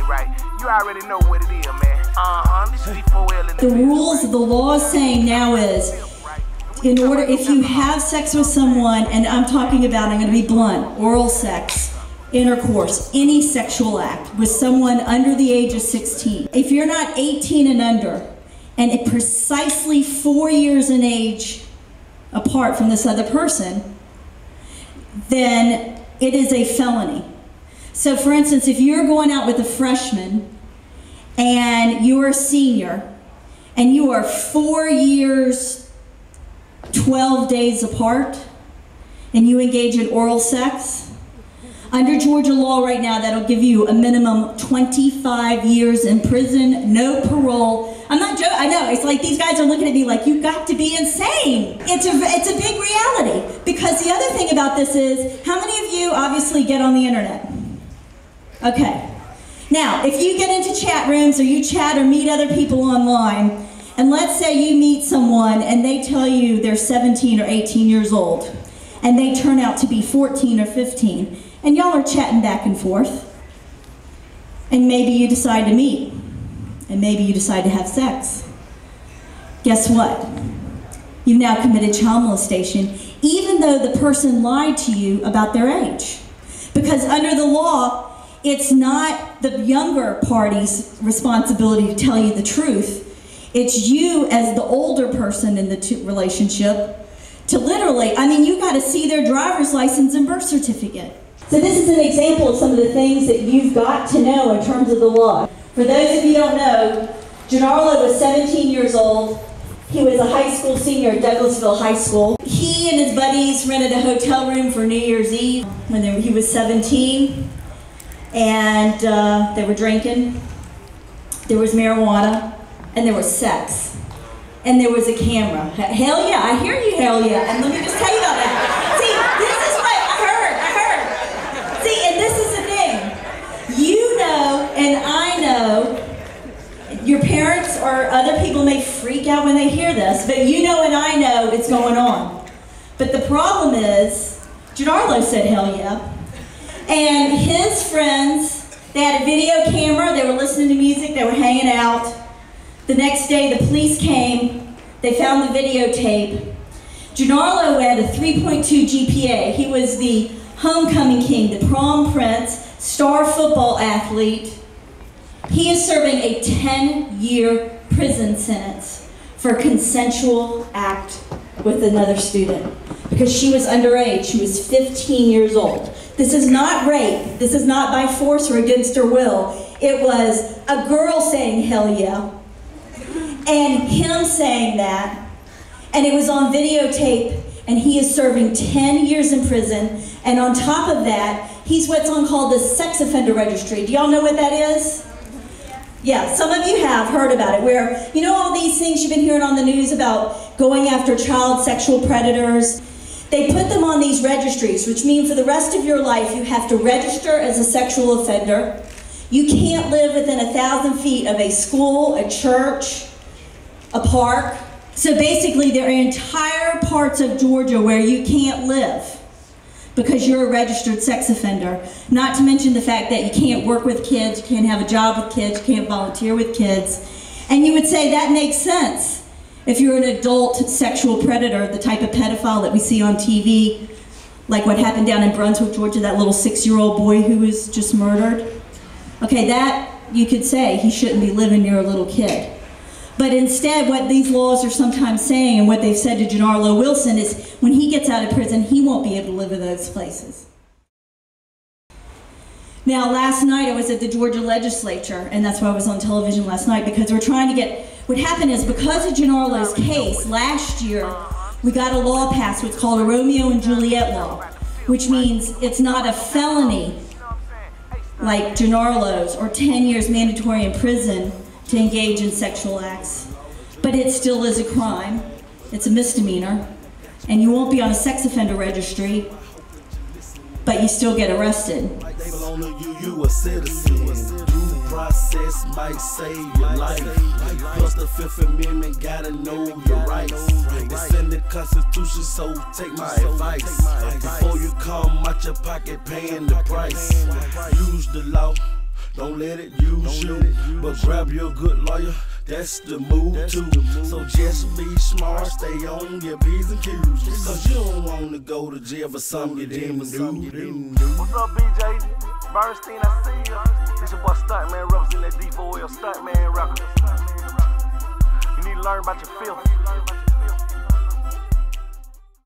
right. You already know what it is, man. This is D4L in the rules of the law is saying now is, in order, if you have sex with someone, and I'm talking about, I'm going to be blunt, oral sex, intercourse, any sexual act with someone under the age of 16. If you're not 18 and under, and at precisely 4 years in age apart from this other person, then it is a felony. So for instance, if you're going out with a freshman and you're a senior and you are 4 years, 12 days apart and you engage in oral sex, under Georgia law right now, that'll give you a minimum 25 years in prison, no parole. I'm not joking, I know, it's like these guys are looking at me like, you got to be insane. It's a big reality, because the other thing about this is, how many of you obviously get on the internet? Okay. Now, if you get into chat rooms or you chat or meet other people online, and let's say you meet someone and they tell you they're 17 or 18 years old, and they turn out to be 14 or 15, and y'all are chatting back and forth, and maybe you decide to meet, and maybe you decide to have sex. Guess what? You've now committed child molestation, even though the person lied to you about their age. Because under the law, it's not the younger party's responsibility to tell you the truth. It's you as the older person in the relationship to literally, I mean, you got to see their driver's license and birth certificate. So this is an example of some of the things that you've got to know in terms of the law. For those of you who don't know, Gennaro was 17 years old. He was a high school senior at Douglasville High School. He and his buddies rented a hotel room for New Year's Eve when he was 17. And they were drinking. There was marijuana. And there was sex. And there was a camera. Hell yeah, I hear you, hell yeah. And let me just tell you about that. See, this is what I heard. See, and this is the thing. You know, and I know, your parents or other people may freak out when they hear this, but you know and I know it's going on. But the problem is, Gennaro said hell yeah. And his friends, they had a video camera, they were listening to music, they were hanging out. The next day, the police came, they found the videotape. Gennaro had a 3.2 GPA. He was the homecoming king, the prom prince, star football athlete. He is serving a 10-year prison sentence for a consensual act with another student because she was underage. She was 15 years old. This is not rape. This is not by force or against her will. It was a girl saying hell yeah, and him saying that, and it was on videotape, and he is serving 10 years in prison, and on top of that, he's what's called the sex offender registry. Do y'all know what that is? Yeah, some of you have heard about it, where, you know all these things you've been hearing on the news about going after child sexual predators? They put them on these registries, which means for the rest of your life you have to register as a sexual offender. You can't live within 1,000 feet of a school, a church, a park. So basically there are entire parts of Georgia where you can't live because you're a registered sex offender. Not to mention the fact that you can't work with kids, you can't have a job with kids, you can't volunteer with kids. And you would say that makes sense if you're an adult sexual predator, the type of pedophile that we see on TV, like what happened down in Brunswick, Georgia, that little 6-year-old boy who was just murdered. Okay, that you could say he shouldn't be living near a little kid. But instead, what these laws are sometimes saying, and what they've said to Gennaro Wilson, is when he gets out of prison, he won't be able to live in those places. Now, last night I was at the Georgia legislature, and that's why I was on television last night, because we're trying to get, what happened is because of Gennaro's case, last year, we got a law passed, what's called a Romeo and Juliet law, which means it's not a felony like Gennaro's, or 10 years mandatory in prison to engage in sexual acts. But it still is a crime. It's a misdemeanor. And you won't be on a sex offender registry, but you still get arrested. They belong to you, you a citizen. Due process might save your life. Plus the 5th Amendment, gotta know your rights. It's in the Constitution, so take my advice. Before you come out your pocket paying the price. Use the law don't let it use you. But grab your good lawyer, that's the move too. So just be smart, stay on your P's and Q's. Cause you don't wanna go to jail for something you didn't do. What's up, BJ Bernstein? I see ya. This your boy Stuntman representing that D4L Stuntman record. You need to learn about your filth.